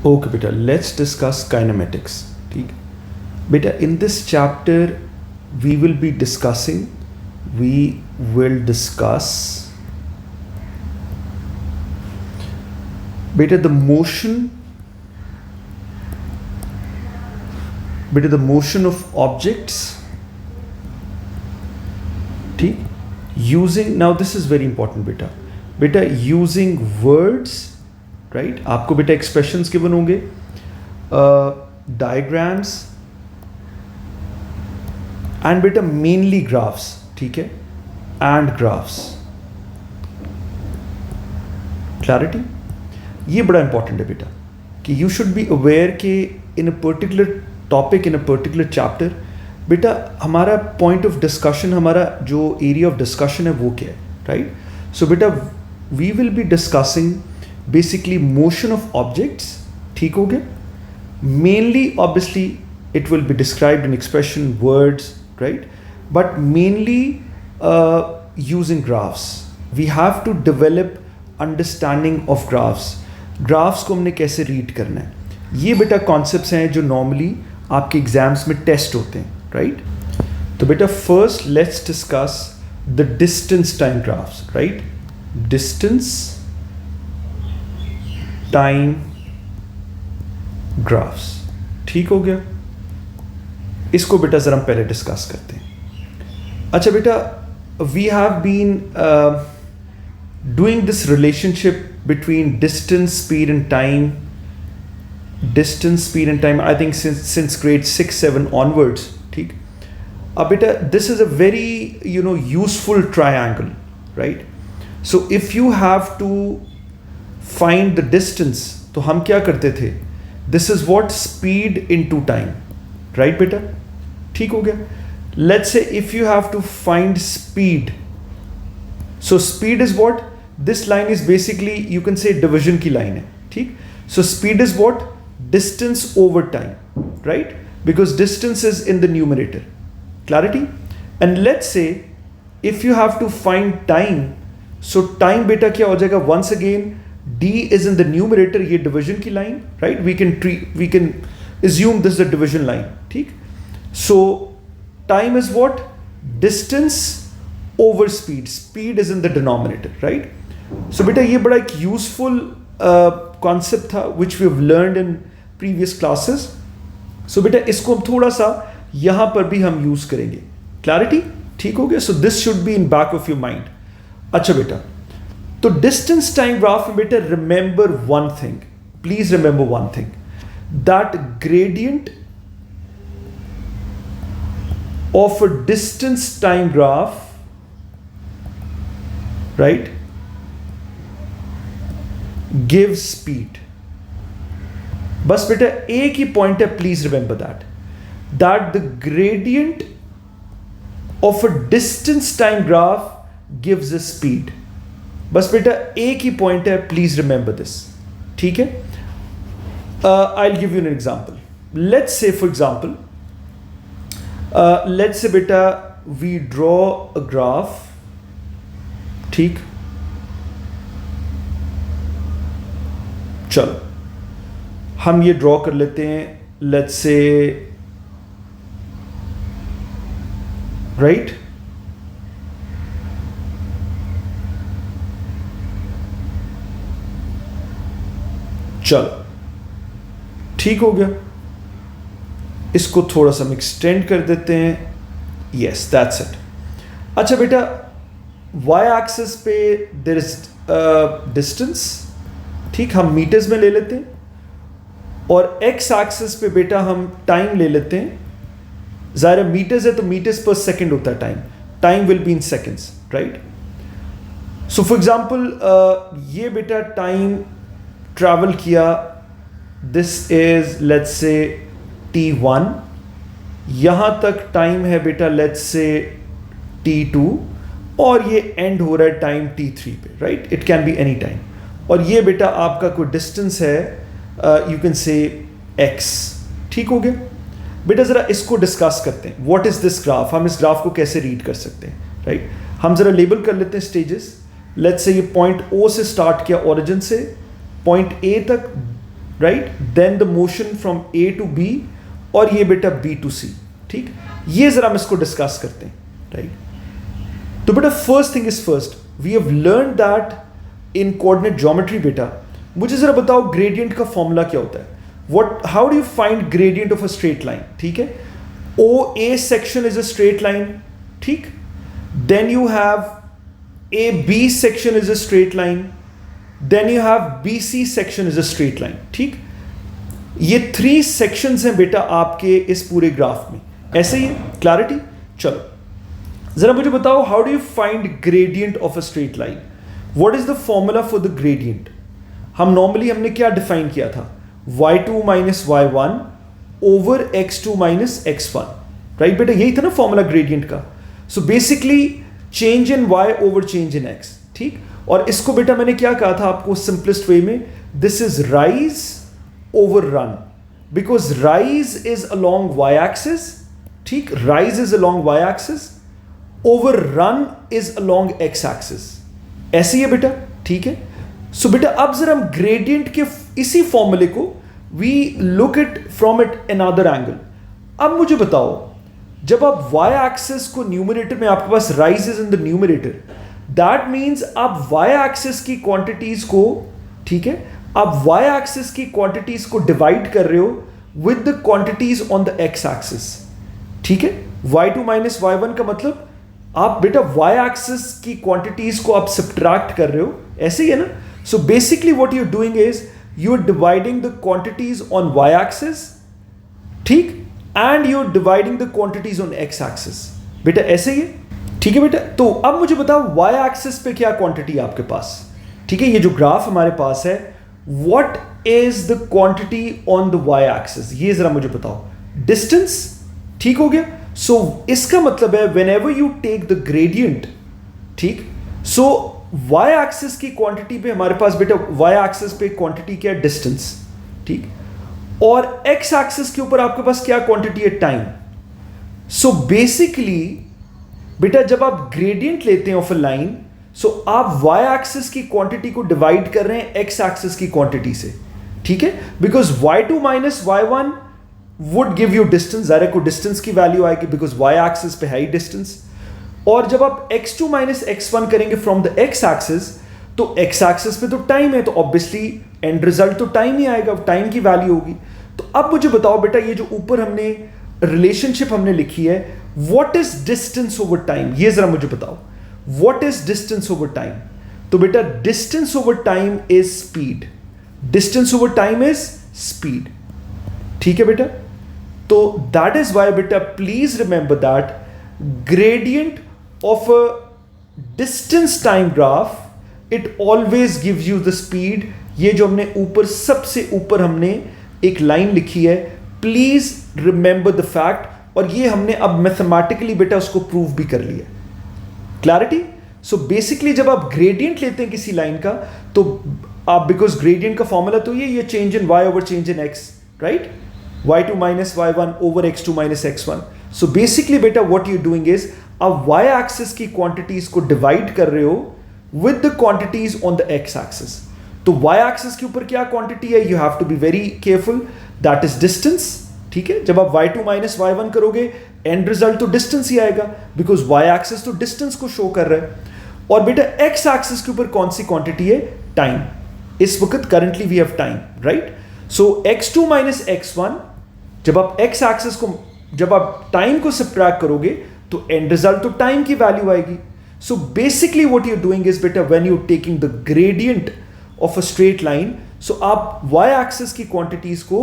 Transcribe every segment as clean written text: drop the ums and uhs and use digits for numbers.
Okay, beta, let's discuss kinematics. ठीक beta, in this chapter we will be discussing we will discuss beta the motion of objects. ठीक, using, now this is very important beta using words, right? आपको बेटा expressions given होंगे, diagrams and बेटा mainly graphs, ठीक है, and graphs. Clarity? ये बड़ा important है बेटा कि you should be aware कि in a particular topic, in a particular chapter, बेटा हमारा point of discussion, हमारा जो area of discussion है वो क्या है, right? So बेटा we will be discussing basically motion of objects, ठीक हो गया? Mainly obviously it will be described in expression, words, right? But mainly using graphs. We have to develop understanding of graphs. Graphs को हमने कैसे read करना है, ये बेटा concepts हैं जो normally आपके exams में test होते हैं, right? तो बेटा first let's discuss the distance time graphs, right? Distance time graphs, ठीक हो गया? इसको बेटा जरा हम पहले डिस्कस करते हैं. अच्छा बेटा, we have been doing this relationship between distance, speed and time. Distance, speed and time, I think since grade 6-7 onwards. ठीक. अब बेटा this is a very useful triangle, right? So if you have to find the distance, तो हम क्या करते थे? This is what speed into time, right बेटा? ठीक हो गया? Let's say if you have to find speed, so speed is what? This line is basically, you can say division की line है, ठीक? So speed is what? Distance over time, right? Because distance is in the numerator. Clarity? And let's say if you have to find time, so time बेटा क्या हो जाएगा? Once again D is in the numerator, ये division की line, right? We can assume this is a division line, ठीक? So time is what? Distance over speed. Speed is in the denominator, right? So बेटा ये बड़ा एक useful concept था which we have learned in previous classes. So बेटा इसको हम थोड़ा सा यहाँ पर भी हम use करेंगे. Clarity? ठीक हो गया? So this should be in back of your mind. अच्छा बेटा, तो डिस्टेंस टाइम ग्राफ में बेटा remember one thing, please remember one thing, that gradient of a distance time graph, right, give speed. बस बेटा एक ही पॉइंट है, please remember that the gradient of a distance time graph gives a speed. बस बेटा एक ही point है, please remember this, ठीक है? I will give you an example. Let's say for example, let's say बेटा वी ड्रॉ अ ग्राफ, ठीक? चलो हम ये ड्रॉ कर लेते हैं, लेट्स से, राइट? चलो ठीक हो गया. इसको थोड़ा सा हम एक्सटेंड कर देते हैं. Yes, that's it. अच्छा बेटा, वाई एक्सिस पे देयर इज डिस्टेंस, ठीक, हम मीटर्स में ले लेते हैं, और एक्स एक्सिस पे बेटा हम टाइम ले लेते हैं. ज़ाहिर मीटर्स है तो मीटर्स पर सेकेंड होता है time will be in seconds, right? So for example ये बेटा टाइम ट्रैवल किया, this is let's say T1, यहाँ तक टाइम है बेटा लेट्स से T2, और ये एंड हो रहा है टाइम T3 पे, right? It can be any time. और ये बेटा आपका कोई डिस्टेंस है, यू कैन से x, ठीक हो गया? बेटा ज़रा इसको डिस्कस करते हैं. What is this graph? हम इस ग्राफ को कैसे रीड कर सकते हैं, राइट? हम ज़रा लेबल कर लेते हैं स्टेजेस. लेट्स से ये पॉइंट O से स्टार्ट किया, ओरिजिन से पॉइंट A तक right, then the motion from A to B, और ये बेटा बी टू सी, ठीक। ये जरा हम इसको डिस्कस करते हैं, राइट। तो बेटा first thing is first, we have learn that in coordinate geometry. बेटा मुझे जरा बताओ ग्रेडियंट का फॉर्मूला क्या होता है, what, how do you find gradient of a straight line, ठीक है। O A section is a straight line, ठीक, then you have A B section is a straight line, then you have B C section is a straight line, ठीक। ये 3 sections हैं बेटा आपके इस पूरे ग्राफ में, ऐसे ही है, क्लैरिटी। चलो जरा मुझे बताओ, how do you find gradient of a straight line, what is the formula for the gradient. हम नॉर्मली हमने क्या डिफाइन किया था, y2 minus y1 over x2 minus x1, right बेटा, यही था ना फॉर्मूला ग्रेडियंट का। So basically change in y over change in x, ठीक। और इसको बेटा मैंने क्या कहा था आपको सिंपलेस्ट वे में, this is rise over run, because rise is along y axis, ठीक, rise is along y axis, over run is along x axis, ऐसे ही है बेटा, ठीक है। सो बेटा अब जरा हम ग्रेडियंट के इसी फॉर्मूले को we look it from it another angle. अब मुझे बताओ, जब आप y एक्सिस को न्यूमरेटर में, आपके पास rise is in the numerator, that means आप y एक्सिस की क्वांटिटीज को, ठीक है, आप y एक्सिस की क्वांटिटीज को डिवाइड कर रहे हो with the quantities on the x axis, ठीक है। y2 माइनस y1 का मतलब आप बेटा y एक्सिस की क्वांटिटीज को आप सब्ट्रैक्ट कर रहे हो, ऐसे ही है ना। So basically what you are doing is you are dividing the quantities on y axis, ठीक, and you are dividing the quantities on x axis, बेटा ऐसे ही है, ठीक है बेटा। तो अब मुझे बताओ y एक्सिस पे क्या क्वांटिटी है आपके पास, ठीक है, ये जो ग्राफ हमारे पास है, what is the quantity on the y axis, ये जरा मुझे बताओ, डिस्टेंस, ठीक हो गया। सो इसका मतलब है whenever you take the gradient, ठीक, सो y एक्सिस की क्वांटिटी पे हमारे पास बेटा y एक्सिस पे क्वांटिटी क्या है, डिस्टेंस, ठीक, और x एक्सिस के ऊपर आपके पास क्या क्वांटिटी है, टाइम। सो बेसिकली बेटा जब आप ग्रेडियंट लेते हैं ऑफ अ लाइन, सो आप y एक्सिस की क्वांटिटी को डिवाइड कर रहे हैं x एक्सिस की क्वांटिटी से, ठीक है, because y2 minus y1 would give you distance, जाहिर को डिस्टेंस की वैल्यू आएगी बिकॉज y एक्सिस पे है ही डिस्टेंस। और जब आप x2 माइनस x1 करेंगे फ्रॉम द x एक्सिस, तो x एक्सिस पे तो टाइम है, तो ऑब्वियसली एंड रिजल्ट तो टाइम ही आएगा, टाइम की वैल्यू होगी। तो अब मुझे बताओ बेटा, ये जो ऊपर हमने रिलेशनशिप हमने लिखी है, what is distance over time, ये जरा मुझे बताओ, what is distance over time. तो बेटा distance over time is speed, distance over time is speed, ठीक है बेटा। तो दैट इज वाई बेटा please remember that gradient of a distance time graph it always gives you the speed. ये जो हमने ऊपर सबसे ऊपर हमने एक लाइन लिखी है, प्लीज रिमेंबर द फैक्ट, और ये हमने अब मैथमेटिकली बेटा उसको प्रूव भी कर लिया, क्लैरिटी। सो बेसिकली जब आप ग्रेडियंट लेते हैं किसी लाइन का, तो आप, बिकॉज ग्रेडियंट का फॉर्मूला तो ये change in y over change in x, right, y2 minus y1 over x2 minus x1। So basically बेटा व्हाट यू डूइंग इज आप y एक्सिस की क्वांटिटीज को डिवाइड कर रहे हो with the quantities on the x axis. तो y axis के ऊपर क्या क्वांटिटी है, you have to be very careful, that is distance, ठीक है। जब आप y2 माइनस y1 करोगे, एंड रिजल्ट तो डिस्टेंस ही आएगा, बिकॉज y एक्सिस तो डिस्टेंस को शो कर रहा है। और बेटा x एक्सिस के ऊपर कौन सी क्वांटिटी है, टाइम। इस वक्त currently we have time, right. So x2 minus x1, जब आप x एक्सिस को, जब आप टाइम को सब्ट्रैक्ट करोगे, तो एंड रिजल्ट तो टाइम की वैल्यू आएगी। So basically what you doing is बेटा when you taking the gradient of a straight line, so आप y एक्सिस की क्वांटिटीज को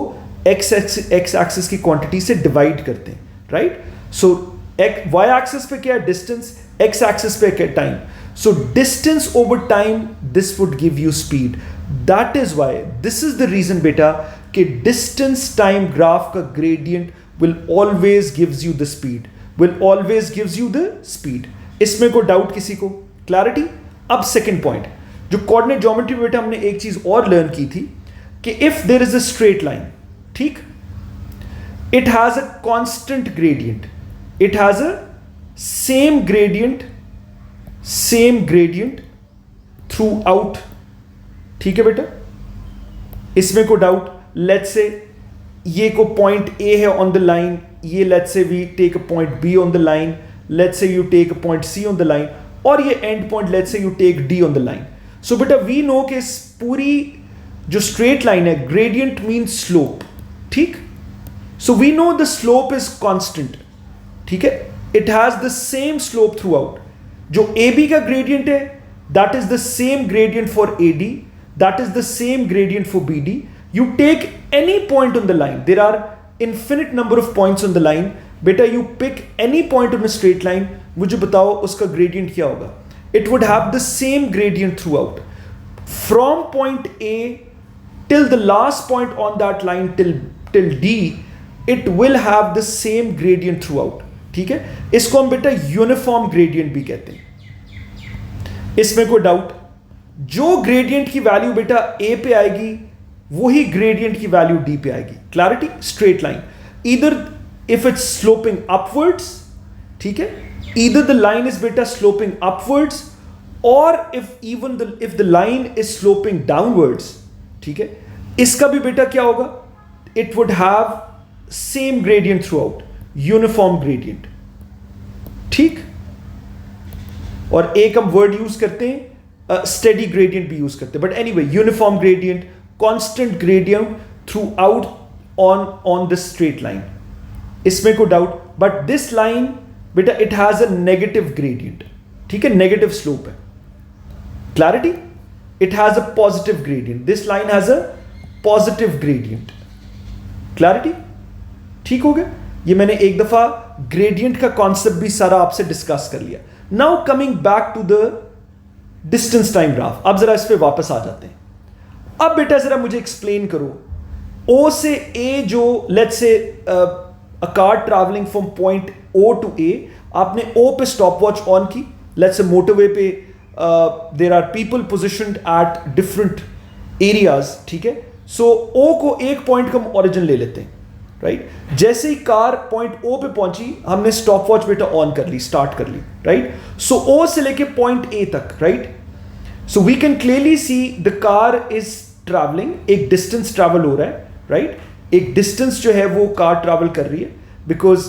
x एक्सिस की क्वांटिटी से डिवाइड करते हैं, राइट। सो y एक्सिस पे क्या है, डिस्टेंस, x एक्सिस पे क्या, time. So distance over time, this would give you speed. That is why, this is the reason बेटा कि डिस्टेंस टाइम ग्राफ का gradient will always gives you the speed, will always gives you the speed. इसमें कोई doubt किसी को, clarity. अब second point, जो coordinate geometry में बेटा हमने एक चीज और लर्न की थी कि if there is a straight line, ठीक, it has a constant gradient, it has a same gradient throughout, ठीक है बेटा, इसमें कोई डाउट। लेट्स से ये को पॉइंट ए है ऑन द लाइन, ये let's say we take a point B on the line, let's say you take a point C on the line, और ये end point let's say you take D on the line. So बेटा we know कि इस पूरी जो straight line है, gradient means slope. ठीक, so we know the slope is constant. ठीक है, it has the same slope through out. जो ए बी का ग्रेडियंट है that is the same gradient for A D, that is the same gradient for B D. You take any point on the line. There are infinite number of points on the line. बेटा you pick any point on a straight line. मुझे बताओ उसका gradient क्या होगा. It would have the same gradient throughout. From point A till the last point on that line till D, it will have the same gradient throughout. ठीक है, इसको हम बेटा यूनिफॉर्म ग्रेडियंट भी कहते हैं. इसमें कोई डाउट? जो ग्रेडियंट की वैल्यू बेटा A पे आएगी वही ग्रेडियंट की वैल्यू डी पे आएगी. Clarity? Straight line, either if it's sloping upwards, ठीक है, ईदर द लाइन इज बेटा स्लोपिंग अपवर्ड्स और if the line is sloping downwards. ठीक है, इसका भी बेटा क्या होगा? It would have same gradient through out, uniform gradient. ठीक, और एक हम वर्ड यूज करते हैं स्टेडी ग्रेडियंट भी यूज करते हैं, but anyway uniform gradient, constant gradient throughout on this straight line. इसमें कोई डाउट? बट दिस लाइन बेटा it has a negative gradient. ठीक है, नेगेटिव स्लोप है. Clarity? It has a positive gradient. This line has a positive gradient. Clarity? ठीक हो गया. ये मैंने एक दफा ग्रेडियंट का कॉन्सेप्ट भी सारा आपसे डिस्कस कर लिया. Now coming back to the distance time graph. अब जरा इस पे वापस आ जाते हैं. अब बेटा जरा मुझे एक्सप्लेन करो, ओ से ए जो let's say a car travelling from point O to A, आपने ओ पे स्टॉप वॉच ऑन की. लेट्स से मोटरवे पे there are people positioned at different areas. ठीक है, सो ओ को एक पॉइंट का ओरिजिन ले लेते हैं. राइट, जैसे ही कार पॉइंट ओ पे पहुंची हमने स्टॉप वॉच बेटा ऑन कर ली, स्टार्ट कर ली. राइट, सो ओ से लेके पॉइंट ए तक. Right, so we can clearly see the car is travelling, एक डिस्टेंस ट्रैवल हो रहा है. राइट, एक डिस्टेंस जो है वो कार ट्रैवल कर रही है, बिकॉज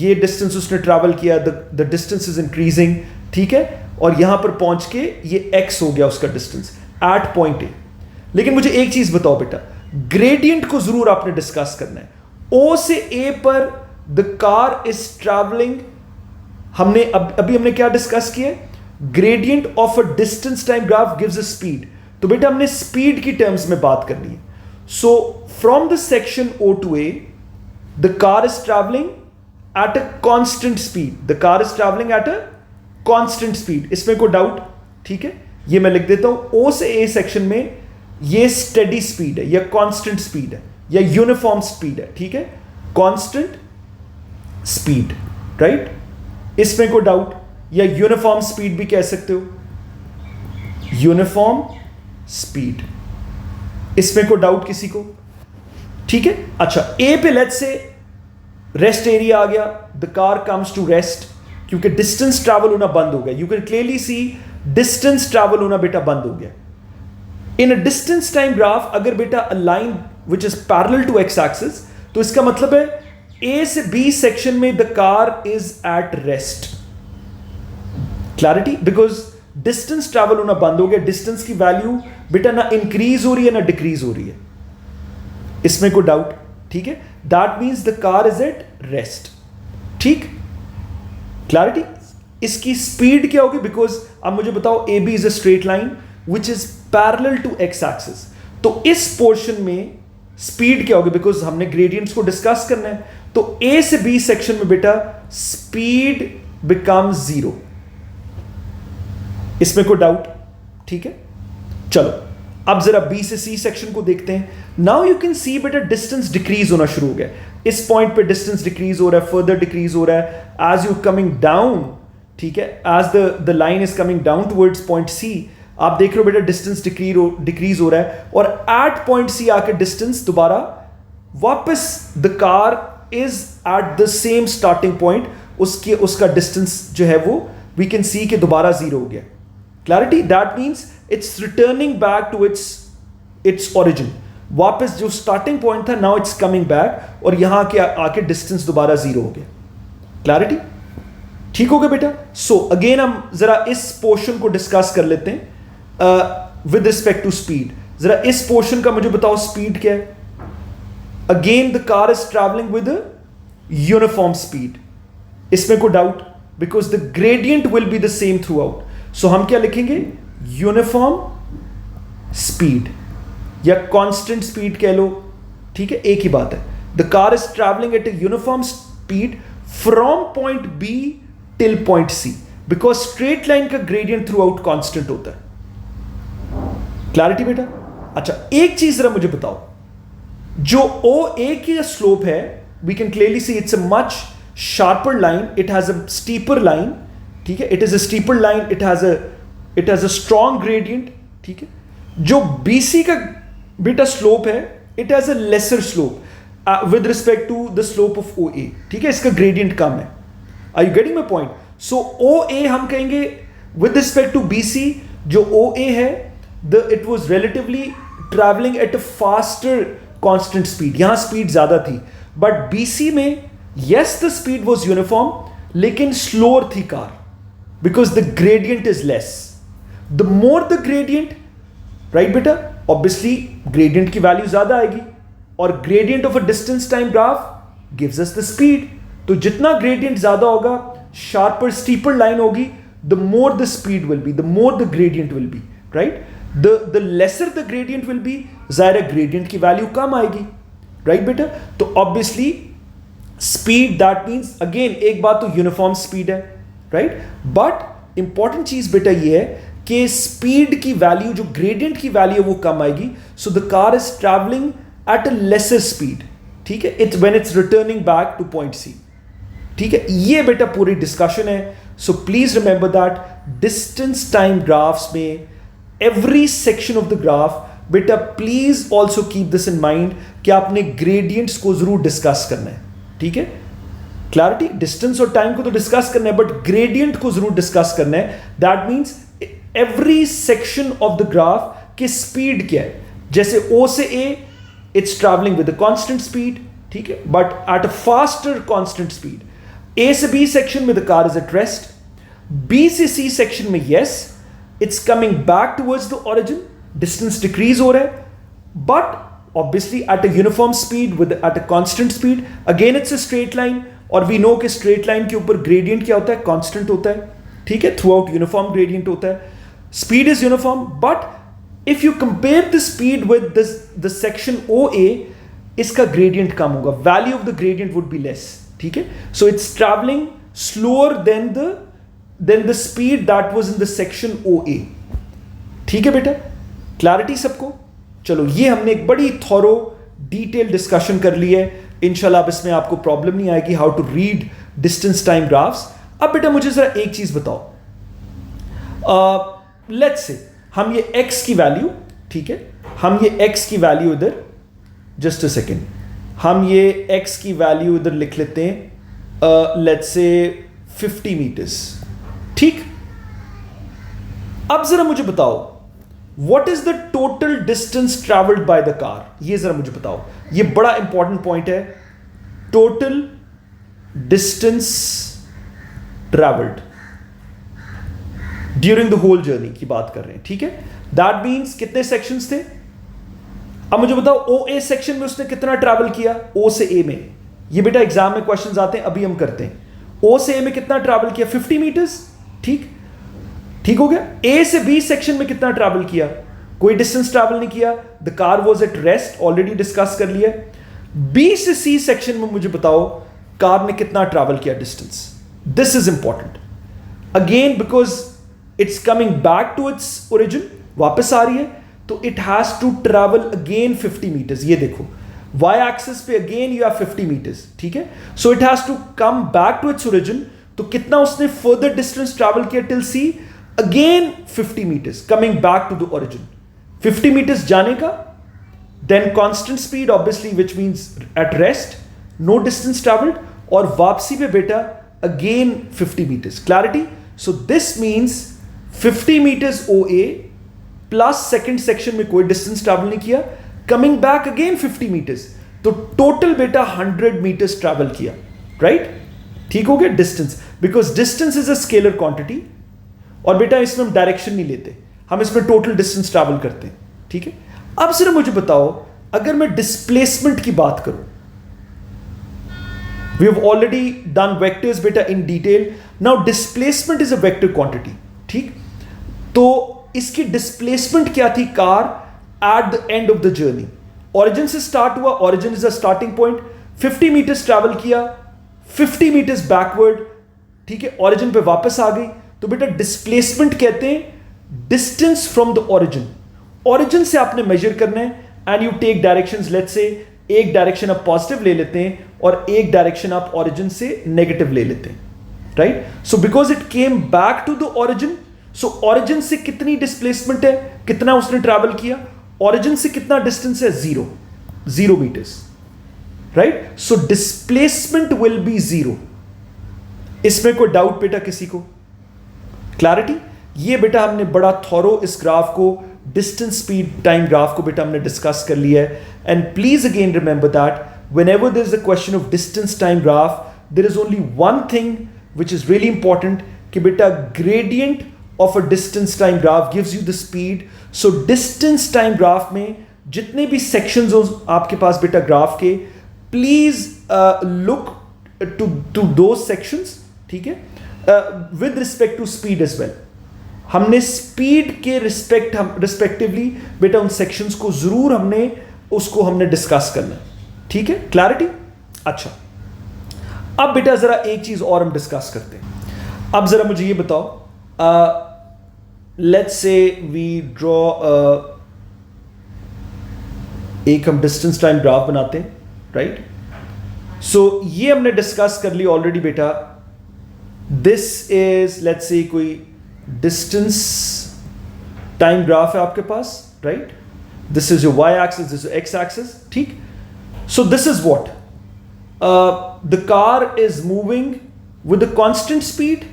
ये डिस्टेंस उसने ट्रैवल किया, द डिस्टेंस इज इंक्रीजिंग. ठीक है, और यहां पर पहुंच के ये एक्स हो गया उसका डिस्टेंस एट पॉइंट ए. लेकिन मुझे एक चीज बताओ बेटा, ग्रेडियंट को जरूर आपने डिस्कस करना है. ओ से ए पर द कार इज ट्रैवलिंग, हमने अभी हमने क्या डिस्कस किया? Gradient of a distance time graph gives a speed. तो बेटा हमने स्पीड की टर्म्स में बात करनी है. So from the section O to A the car is travelling at a constant speed. The car is travelling at a constant speed. इसमें कोई डाउट? ठीक है, ये मैं लिख देता हूं. ओ से ए सेक्शन में ये स्टेडी स्पीड है या कांस्टेंट स्पीड है या यूनिफॉर्म स्पीड है. ठीक है, कांस्टेंट स्पीड. राइट, इसमें कोई डाउट? या यूनिफॉर्म स्पीड भी कह सकते हो, यूनिफॉर्म स्पीड. इसमें कोई डाउट किसी को? ठीक है, अच्छा, ए पे लेट्स से रेस्ट एरिया आ गया, the car comes to rest, क्योंकि डिस्टेंस ट्रैवल होना बंद हो गया. You can clearly see distance travel होना बेटा बंद हो गया. In a distance time graph अगर बेटा a line which is parallel to x axis, तो इसका मतलब है ए से बी सेक्शन में the car is at rest. Clarity? Because distance travel होना बंद हो गया. डिस्टेंस की वैल्यू बेटा ना इंक्रीज हो रही है ना डिक्रीज हो रही है. इसमें कोई डाउट? ठीक है, that means the car is at rest. ठीक, क्लैरिटी? इसकी स्पीड क्या होगी? बिकॉज अब मुझे बताओ, A B is a straight line which is parallel to x axis. तो इस पोर्शन में स्पीड क्या होगी? बिकॉज हमने ग्रेडियंट्स को डिस्कस करना है. तो ए से बी सेक्शन में बेटा स्पीड बिकम्स 0. इसमें कोई डाउट? ठीक है, चलो अब जरा बी से सी सेक्शन को देखते हैं. नाउ यू कैन सी बेटा डिस्टेंस डिक्रीज होना शुरू हो गया. इस पॉइंट पे डिस्टेंस डिक्रीज हो रहा है, फर्दर डिक्रीज हो रहा है एज यू कमिंग डाउन. ठीक है, as the line is coming down towards point C, आप देख रहे हो बेटा डिस्टेंस डिक्रीज हो रहा है. और एट पॉइंट सी आकर डिस्टेंस दोबारा वापस the car is at the same starting point. उसका डिस्टेंस जो है वो वी कैन सी कि दोबारा 0 हो गया. Clarity? That means it's returning back to its origin. वापस जो स्टार्टिंग पॉइंट था नाउ इट्स कमिंग बैक और यहां के आके डिस्टेंस दोबारा जीरो हो गया। क्लैरिटी? ठीक हो गया बेटा? सो अगेन हम जरा इस पोर्शन को डिस्कस कर लेते हैं विद रिस्पेक्ट टू स्पीड। जरा इस पोर्शन का मुझे बताओ स्पीड क्या है? Again the car is travelling with uniform speed, इसमें कोई doubt? Because the gradient will be the same throughout. So हम क्या लिखेंगे? यूनिफॉर्म स्पीड या कांस्टेंट स्पीड कह लो, ठीक है, एक ही बात है। The car is travelling at a uniform speed from point B till point C, because straight line का ग्रेडियंट थ्रू आउट कांस्टेंट होता है। क्लैरिटी बेटा? अच्छा, एक चीज जरा मुझे बताओ, जो ओ ए की स्लोप है, we can clearly see it's a much sharper line, it has a steeper line, ठीक है, it is a steeper line, it has a strong gradient, ठीक है। जो BC का बेटा स्लोप है, it has a lesser slope with respect to the slope of OA, ठीक है, इसका gradient कम है। Are you getting my point? So OA हम कहेंगे with respect to BC, जो OA है, it was relatively traveling at a faster constant speed, यहां speed ज्यादा थी, but BC में yes the speed was uniform लेकिन slower थी car, because the gradient is less. The more the gradient, right बेटा, obviously gradient की value ज्यादा आएगी और gradient of a distance time graph gives us the speed. तो जितना gradient ज्यादा होगा, sharper steeper line होगी, the more the speed will be, the more the gradient will be, right? The lesser the gradient will be, ज़ाहिर है gradient की value कम आएगी, right बेटा? तो obviously speed, that means again एक बात तो यूनिफॉर्म स्पीड है, राइट, बट इंपॉर्टेंट चीज बेटा ये है कि स्पीड की वैल्यू, जो ग्रेडियंट की वैल्यू है वो कम आएगी। So the car is travelling at a lesser speed, ठीक है, it's when it's returning back to point C, ठीक है। ये बेटा पूरी डिस्कशन है। So please remember that distance time graphs में every section of the graph बेटा please also keep this in mind कि आपने ग्रेडियंट्स को जरूर डिस्कस करना है, ठीक है। क्लैरिटी? डिस्टेंस और टाइम को तो डिस्कस करना है, बट ग्रेडियंट को जरूर डिस्कस करना है। That means every section of the graph की स्पीड क्या है। जैसे O से A it's travelling with a constant speed, ठीक है, but at a faster constant speed. A से B सेक्शन में the car is at rest, B से C सेक्शन में yes it's coming back towards the origin, distance decrease हो रहा है, but obviously at a uniform speed with at a constant speed, again it's a straight line, और we know कि straight line के ऊपर gradient क्या होता है? constant होता है, ठीक है, throughout uniform gradient होता है, speed is uniform, but if you compare the speed with the section OA, इसका gradient कम होगा, value of the gradient would be less, ठीक है। So it's traveling slower than the speed that was in the section OA, ठीक है बेटा? clarity सबको? चलो, ये हमने एक बड़ी थॉरो डिटेल डिस्कशन कर ली है। इंशाल्लाह अब इसमें आपको प्रॉब्लम नहीं आएगी how to read distance time graphs. अब बेटा मुझे जरा एक चीज बताओ, लेट्स से हम ये x की वैल्यू, ठीक है, हम ये x की वैल्यू इधर, जस्ट अ सेकेंड, हम ये x की वैल्यू इधर लिख लेते हैं, लेट्स से 50 मीटर्स, ठीक। अब जरा मुझे बताओ What is the total distance traveled by the car? ये जरा मुझे बताओ, ये बड़ा इंपॉर्टेंट पॉइंट है। Total distance travelled during the whole journey की बात कर रहे हैं, ठीक है। दैट मीन्स कितने सेक्शंस थे? अब मुझे बताओ OA सेक्शन में उसने कितना ट्रैवल किया? O से A में, ये बेटा एग्जाम में क्वेश्चंस आते हैं, अभी हम करते हैं। O से A में कितना ट्रैवल किया? 50 मीटर्स, ठीक, ठीक हो गया। A से B सेक्शन में कितना ट्रैवल किया? कोई डिस्टेंस ट्रैवल नहीं किया, the car was at rest, already discuss कर लिया। B से C सेक्शन में मुझे बताओ कार ने कितना ट्रैवल किया distance. This is important again because it's coming back to its origin, वापस आ रही है, तो it has to travel again 50 metres. ये देखो y एक्सिस पे अगेन यू हैव 50 मीटर्स, ठीक है। So it has to come back to its origin, तो कितना उसने फर्दर डिस्टेंस ट्रैवल किया till C? Again 50 meters coming back to the origin, 50 meters जाने का, then constant speed obviously which means at rest, no distance traveled, और वापसी पे बेटा again 50 meters. Clarity? So this means 50 meters OA plus second section में कोई distance travel नहीं किया, कमिंग बैक अगेन 50 मीटर्स, तो टोटल बेटा 100 मीटर्स ट्रैवल किया, राइट? ठीक हो गया distance, because distance is a scalar quantity, और बेटा इसमें हम डायरेक्शन नहीं लेते, हम इसमें टोटल डिस्टेंस ट्रैवल करते हैं, ठीक है? अब सिर्फ मुझे बताओ, अगर मैं डिस्प्लेसमेंट की बात करूं, we have already done vectors बेटा in detail, now displacement is a vector quantity, ठीक? तो इसकी डिस्प्लेसमेंट क्या थी car at the end of the journey? Origin से स्टार्ट हुआ, origin is a starting point, 50 metres travel किया, 50 मीटर्स बैकवर्ड, ठीक है, ओरिजिन पे वापस आ गई, तो बेटा डिस्प्लेसमेंट कहते हैं distance from the origin. Origin से आपने मेजर करना है, and you take directions, let's say एक डायरेक्शन आप पॉजिटिव ले लेते हैं और एक डायरेक्शन आप ओरिजिन से नेगेटिव ले लेते हैं, right? So because it came back to the origin, so origin से कितनी डिस्प्लेसमेंट है, कितना उसने ट्रैवल किया, ओरिजिन से कितना डिस्टेंस है, 0 metres, right? So displacement will be 0। इसमें कोई डाउट बेटा किसी को? क्लैरिटी? ये बेटा हमने बड़ा थॉरो इस ग्राफ को, डिस्टेंस स्पीड टाइम ग्राफ को बेटा हमने डिस्कस कर लिया है। And please again remember that whenever there is a question of distance time graph, there is only one thing which is really important, कि बेटा gradient of a distance time graph gives you the speed. So distance time graph में जितने भी sections हो आपके पास बेटा graph के, please look to those sections, ठीक है, with respect to speed as well. हमने स्पीड के रिस्पेक्टिवली बेटा उन सेक्शंस को जरूर हमने डिस्कस करना है, ठीक है? क्लैरिटी? अच्छा, अब बेटा जरा एक चीज और हम डिस्कस करते हैं। अब जरा मुझे ये बताओ, लेट्स से वी ड्रॉ एक हम डिस्टेंस टाइम ग्राफ बनाते हैं, राइट? सो ये हमने डिस्कस कर लिया ऑलरेडी बेटा। दिस इज लेट्स से कोई डिस्टेंस टाइम ग्राफ है आपके पास, right? This is your Y axis, this is x axis, ठीक? So this is what? The car is moving with a constant speed.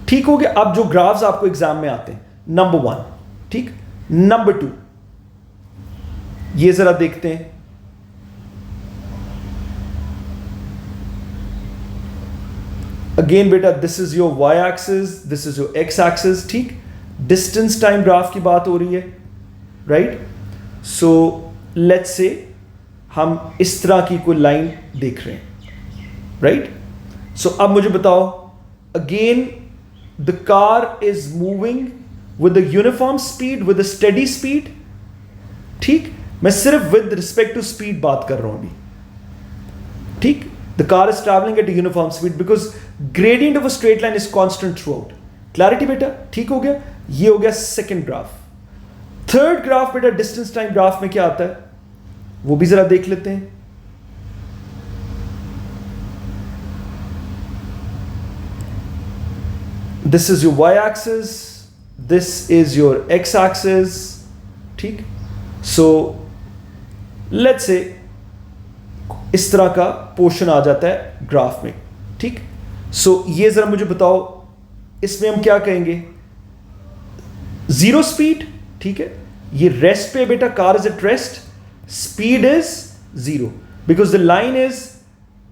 ठीक हो गया? अब जो ग्राफ्स आपको एग्जाम में आते हैं, नंबर 1, ठीक? नंबर 2, ये जरा देखते हैं। अगेन बेटा this is your Y axis, this is your x axis, ठीक? डिस्टेंस टाइम ग्राफ की बात हो रही है, राइट? सो लेट्स से हम इस तरह की कोई लाइन देख रहे हैं, राइट? सो अब मुझे बताओ, again the car is moving with a uniform speed, with a steady speed, ठीक? मैं सिर्फ विद रिस्पेक्ट टू स्पीड बात कर रहा हूं अभी, ठीक? The car is travelling at a uniform speed because gradient of a straight line is constant through out. Clarity बेटा? ठीक हो गया? ये हो गया सेकेंड ग्राफ। थर्ड ग्राफ बेटा डिस्टेंस टाइम ग्राफ में क्या आता है, वो भी जरा देख लेते हैं। This is your Y axis, this is your x axis, ठीक? सो लेट्स से इस तरह का पोर्शन आ जाता है ग्राफ में, ठीक? सो ये जरा मुझे बताओ, इसमें हम क्या कहेंगे? 0 स्पीड, ठीक है? ये रेस्ट पे बेटा, car is at rest, speed is 0 because the line is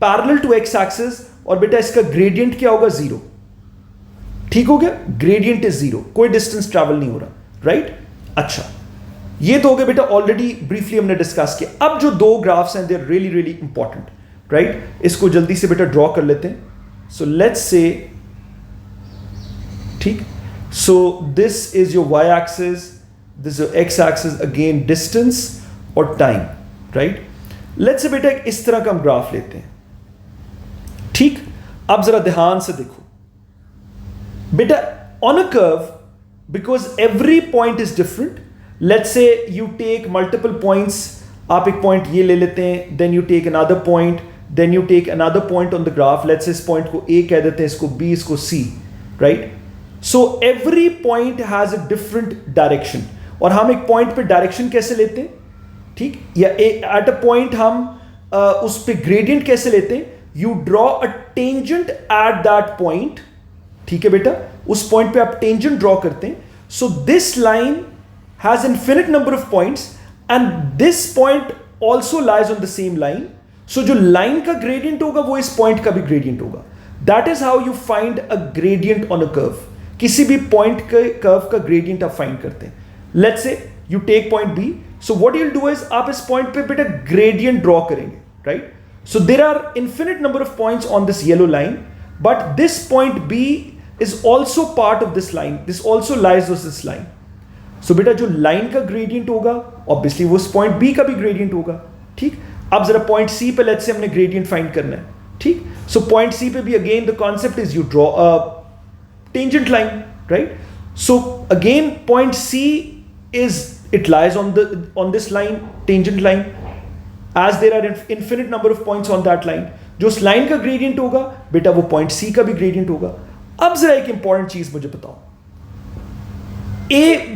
parallel to x axis, और बेटा इसका ग्रेडियंट क्या होगा? 0। ठीक हो गया? ग्रेडियंट इज 0, कोई डिस्टेंस ट्रैवल नहीं हो रहा, राइट? अच्छा, ये तो हो गया बेटा, ऑलरेडी ब्रीफली हमने डिस्कस किया। अब जो दो ग्राफ्स हैं, they are really really important, right? इसको जल्दी से बेटा ड्रॉ कर लेते हैं। सो लेट्स से, ठीक? So this is your Y axis, this is your x axis, again distance और टाइम, राइट? लेट्स से बेटा इस तरह का हम ग्राफ लेते हैं, ठीक? अब जरा ध्यान से देखो बेटा, on a curve, because every point is different, let's say you take multiple points, आप एक पॉइंट ये ले लेते हैं, then you take another point, then you take another point on the graph, let's say इस पॉइंट को ए कह देते हैं, इसको बी, इसको C, right? So every point has a different direction, और हम एक पॉइंट पे डायरेक्शन कैसे लेते हैं, ठीक? या एट अ पॉइंट हम उस पे ग्रेडियंट कैसे लेते हैं? You draw a tangent at that point, ठीक है बेटा? उस पॉइंट पे आप टेंजेंट ड्रॉ करते हैं। So this line has infinite number of points and this point also lies on the same line. So जो लाइन का ग्रेडियंट होगा वो इस पॉइंट का भी ग्रेडियंट होगा. That is how you find a gradient on a curve. किसी भी पॉइंट के कर्व का ग्रेडियंट आप फाइंड करते हैं. Let's say you take point B. So what you will do is आप इस पॉइंट पे बेटा ग्रेडियंट ड्रॉ करेंगे, right? So there are infinite number of points on this yellow line, but this point B is also part of this line. This also lies on this line. So बेटा जो line का gradient होगा obviously वो point B का भी gradient होगा. ठीक, अब जरा पॉइंट सी पे लेट्स से हमने ग्रेडियंट फाइंड करना है. ठीक, सो पॉइंट सी पे भी again the concept is you draw a tangent line, right? So again point C is it lies on this line, tangent line, as there are infinite number of points on that line. जो उस line का gradient होगा बेटा वो point सी का भी gradient होगा. अब जरा एक इंपॉर्टेंट चीज मुझे बताओ,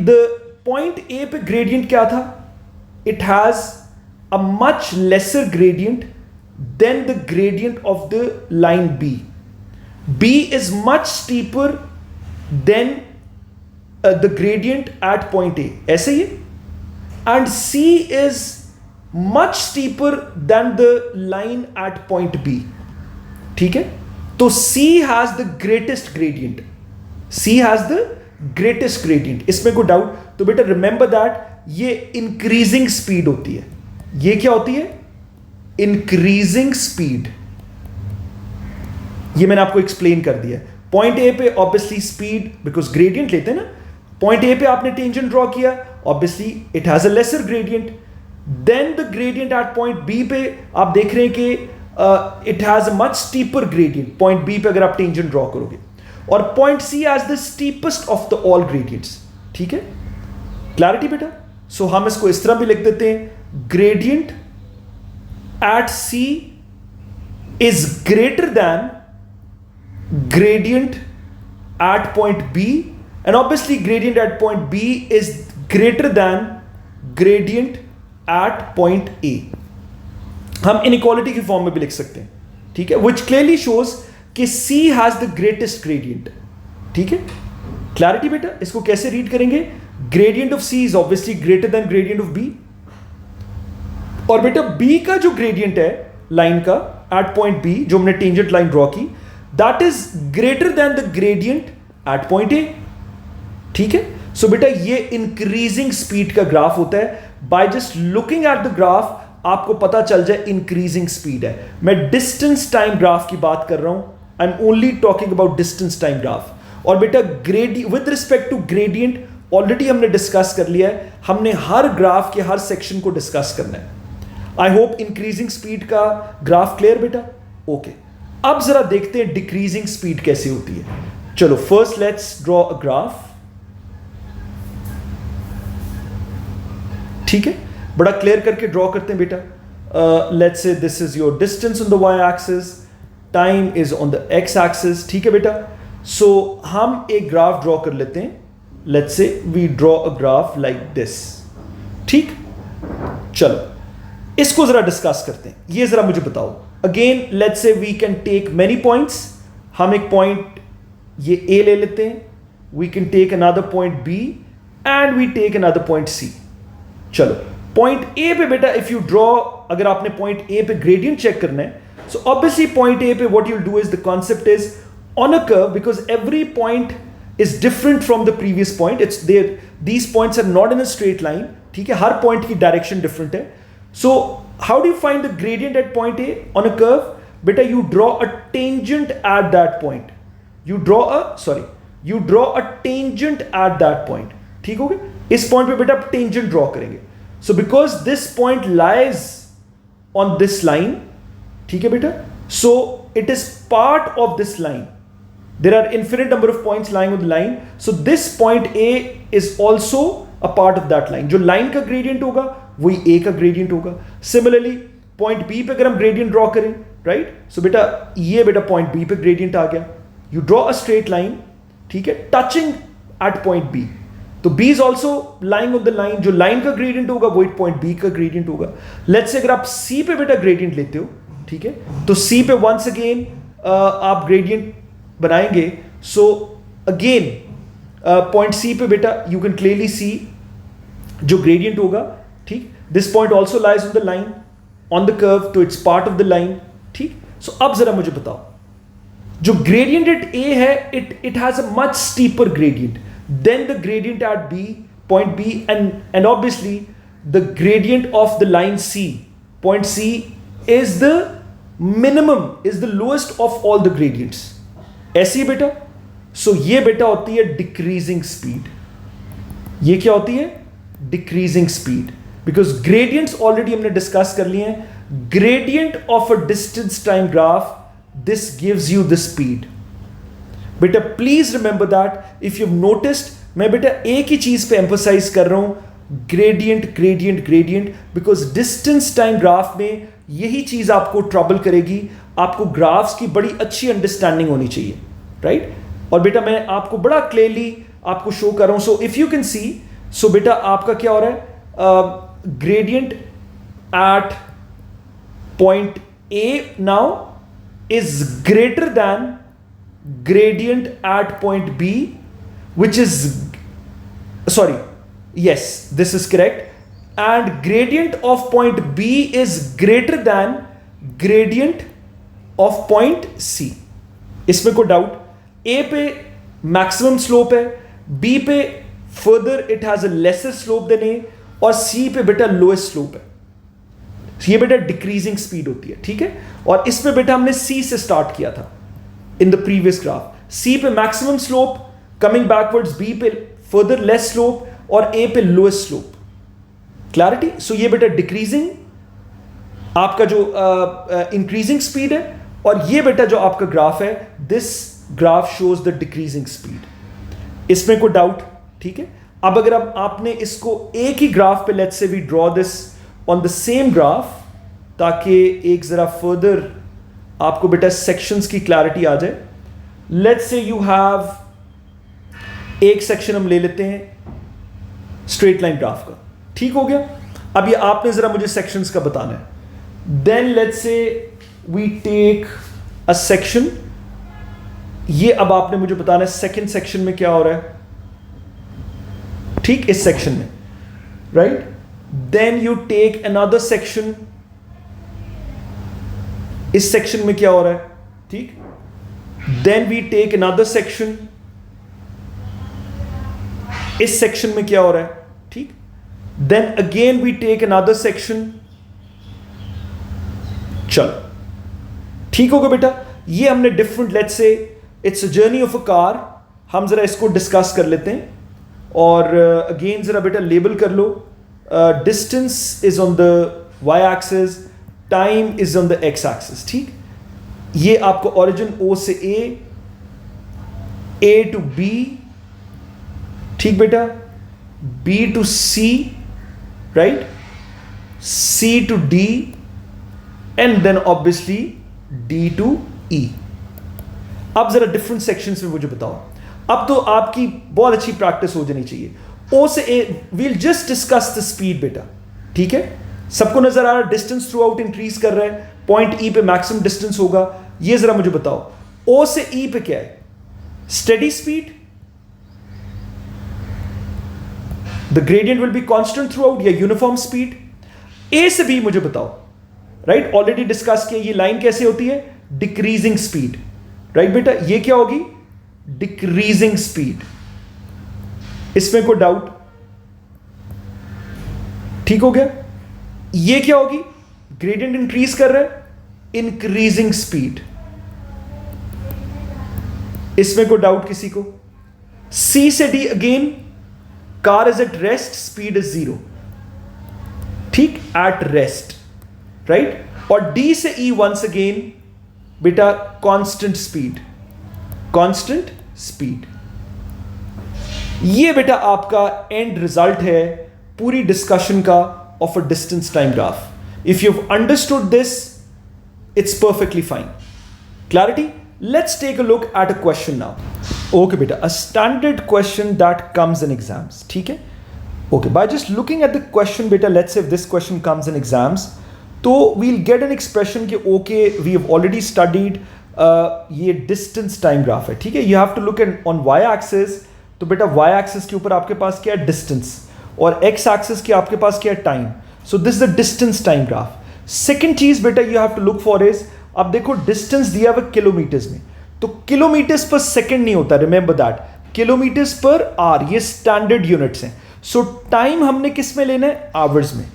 द पॉइंट ए पे ग्रेडियंट क्या था? It has a much lesser gradient then the gradient of the line B. B is much steeper than the gradient at point A, ऐसे ही. And C is much steeper than the line at point B. ठीक है, तो C has the greatest gradient. C has the greatest gradient. इसमें कोई doubt? तो बेटा remember that ये इंक्रीजिंग स्पीड होती है. ये क्या होती है? Increasing speed. ये मैंने आपको एक्सप्लेन कर दिया. पॉइंट ए पे ऑब्वियसली स्पीड, बिकॉज ग्रेडियंट लेते हैं ना. पॉइंट ए पे आपने टेंजेंट ड्रॉ किया, obviously it has a lesser gradient. Then the gradient at point B पे आप देख रहे हैं कि it has a much steeper gradient. Point B पे अगर आप टेंजेंट ड्रॉ करोगे, और point C is the steepest of the all gradients. ठीक है, क्लैरिटी बेटा? सो हम इसको इस तरह भी लिख देते हैं, gradient at C is greater than gradient at point B, and obviously gradient at point B is greater than gradient at point A. हम इनइक्वालिटी की फॉर्म में भी लिख सकते हैं. ठीक है, विच क्लियरली शोज कि C has the greatest gradient. ठीक है, क्लैरिटी बेटा? इसको कैसे रीड करेंगे? Gradient of C is obviously greater than gradient of B, और बेटा बी का जो ग्रेडियंट है लाइन का एट पॉइंट बी, जो हमने टेंजेंट लाइन ड्रॉ की, that is greater than the gradient at point A. ठीक है, सो बेटा ये इंक्रीजिंग स्पीड का ग्राफ होता है. By just looking at the graph आपको पता चल जाए इंक्रीजिंग स्पीड है. मैं डिस्टेंस टाइम ग्राफ की बात कर रहा हूं. I am only talking about distance time graph. और बेटा with respect to gradient already हमने डिस्कस कर लिया है. हमने हर ग्राफ के हर सेक्शन को डिस्कस करना है. आई होप इंक्रीजिंग स्पीड का ग्राफ क्लियर बेटा? ओके, अब जरा देखते हैं डिक्रीजिंग स्पीड कैसे होती है. चलो first let's draw a graph. ठीक है, बड़ा क्लियर करके ड्रॉ करते हैं बेटा. Let's say this is your distance on the Y axis, time is on the x axis. ठीक है बेटा, सो हम एक ग्राफ ड्रॉ कर लेते हैं. Let's say we draw a graph like this. ठीक, चलो इसको जरा डिस्कस करते हैं. ये जरा मुझे बताओ again. Let's say we can take many points. हम एक पॉइंट ये ए ले लेते हैं. We can take another point B and we take another point C. चलो पॉइंट ए पे बेटा इफ यू ड्रॉ, अगर आपने पॉइंट ए पे ग्रेडियंट चेक करना है, सो ऑब्वियसली पॉइंट ए पे what you will do is the concept is on a curve, because every point is different from the previous point. It's there, these points are not in a straight line. ठीक है, हर point की direction different है. So how do you find the gradient at point A on a curve? बेटा you draw a tangent at that point. You draw a tangent at that point. ठीक हो गया? इस पॉइंट पे बेटा आप टेंजेंट ड्रॉ करेंगे. So because this point lies on this line. ठीक है बेटा, so it is part of this line. There are infinite number of points lying on the line. So this point A is also a part of that line. जो line का gradient होगा वही ए का gradient होगा. Similarly point B पे अगर हम gradient draw करें, राइट, सो बेटा ये बेटा पॉइंट बी पे ग्रेडियंट आ गया. You draw a straight line. ठीक है, टचिंग एट पॉइंट बी. तो B is also lying on the line. जो लाइन का ग्रेडियंट होगा वही पॉइंट B का ग्रेडियंट होगा. लेट्स से अगर आप C पे बेटा ग्रेडियंट लेते हो, ठीक है, तो C पे वंस अगेन आप ग्रेडियंट बनाएंगे. सो अगेन पॉइंट C पे बेटा यू कैन क्लियरली सी जो ग्रेडियंट होगा. ठीक, this point also lies on the line, on the curve, तो it's part of the line, ठीक। सो अब जरा मुझे बताओ, जो ग्रेडियंट एट ए है, it has a much steeper gradient then the gradient at B, point B, and obviously the gradient of the line C, point C, is the minimum, is the lowest of all the gradients. ऐसी बेटा, सो ये बेटा होती है decreasing speed. ये क्या होती है? Decreasing speed, because gradients already हमने डिस्कस कर लिए हैं। Gradient of a distance time graph, this gives you the speed. बेटा please remember that, if you noticed, मैं बेटा एक ही चीज पे एम्फोसाइज कर रहा हूं, gradient gradient gradient, because distance time graph में यही चीज आपको ट्रबल करेगी। आपको ग्राफ्स की बड़ी अच्छी अंडरस्टैंडिंग होनी चाहिए, राइट? और बेटा मैं आपको बड़ा क्लियरली आपको शो कर रहा हूं। So if you can see, so बेटा आपका क्या हो रहा है, gradient at point A now is greater than gradient at point B, which is, sorry, yes, this is correct, and gradient of point B is greater than gradient of point C. इसमें कोई doubt? A पे maximum slope है, B पे further it has a lesser slope than A, और C पे बेटा lowest slope है। ये बेटा डिक्रीजिंग स्पीड होती है, ठीक है। और इसमें बेटा हमने C से स्टार्ट किया था in the previous graph. C पे maximum slope coming backwards, B पे further less slope और A पे lowest slope. Clarity? So ये बेटा decreasing आपका जो increasing speed है, और ये बेटा जो आपका ग्राफ है, this graph shows the decreasing speed. इसमें कोई डाउट? ठीक है। अब अगर अब आपने इसको एक ही ग्राफ पे, let's say we draw this on the same graph, ताकि एक जरा further आपको बेटा सेक्शंस की क्लैरिटी आ जाए। लेट्स से यू हैव, एक सेक्शन हम ले लेते हैं स्ट्रेट लाइन ग्राफ का, ठीक हो गया। अब ये आपने जरा मुझे सेक्शंस का बताना है। Then let's say we take a section, ये अब आपने मुझे बताना है सेकंड सेक्शन में क्या हो रहा है, ठीक, इस सेक्शन में, right. Then you take another section, इस सेक्शन में क्या हो रहा है, ठीक। Then we take another section, इस सेक्शन में क्या हो रहा है, ठीक। Then again we take another section, चलो ठीक होगा बेटा। ये हमने different, let's say it's a journey of a car, हम जरा इसको डिस्कस कर लेते हैं। और अगेन जरा बेटा लेबल कर लो, distance is on the Y axis, time is on the x axis, ठीक। ये आपको ओरिजिन ओ से ए टू बी, ठीक बेटा, B to C, right, C to D, and then obviously D to E. अब जरा डिफरेंट सेक्शंस में मुझे बताओ। अब तो आपकी बहुत अच्छी प्रैक्टिस हो जानी चाहिए। ओ से A, we'll just discuss the speed बेटा, ठीक है। सबको नजर आ रहा है डिस्टेंस थ्रू आउट इंक्रीज कर रहा है, पॉइंट ई पे मैक्सिमम डिस्टेंस होगा। ये जरा मुझे बताओ, ओ से ई पे क्या है, steady speed, the gradient will be constant through out, या यूनिफॉर्म स्पीड। ए से बी मुझे बताओ, राइट, ऑलरेडी डिस्कस किया, ये लाइन कैसे होती है, डिक्रीजिंग स्पीड, राइट बेटा। ये क्या होगी, डिक्रीजिंग स्पीड, इसमें कोई डाउट? ठीक हो गया। ये क्या होगी, ग्रेडियंट इंक्रीज कर रहा है, इंक्रीजिंग स्पीड, इसमें कोई डाउट किसी को? सी से D again, car is at rest, speed is 0, ठीक, एट रेस्ट, राइट। और डी से ई वंस अगेन बेटा कांस्टेंट स्पीड, कांस्टेंट स्पीड। ये बेटा आपका एंड रिजल्ट है पूरी डिस्कशन का of a distance time graph. If you've understood this, it's perfectly fine. Clarity? Let's take a look at a question now. Okay beta, a standard question that comes in exams, ठीक है? Okay, by just looking at the question beta, let's say if this question comes in exams, तो we'll get an expression कि okay, we have already studied ये distance time graph है, ठीक है? You have to look at on y axis, तो बेटा y axis के ऊपर आपके पास क्या है, distance, और x एक्सिस की आपके पास क्या है, time. So this the distance time graph. Second चीज बेटा you have to look for is, अब देखो डिस्टेंस दिया हुआ किलोमीटर्स में, तो किलोमीटर्स पर सेकेंड नहीं होता, रिमेंबर दैट, किलोमीटर्स पर आर, ये स्टैंडर्ड यूनिट्स हैं। सो टाइम हमने किस में लेना है, आवर्स में,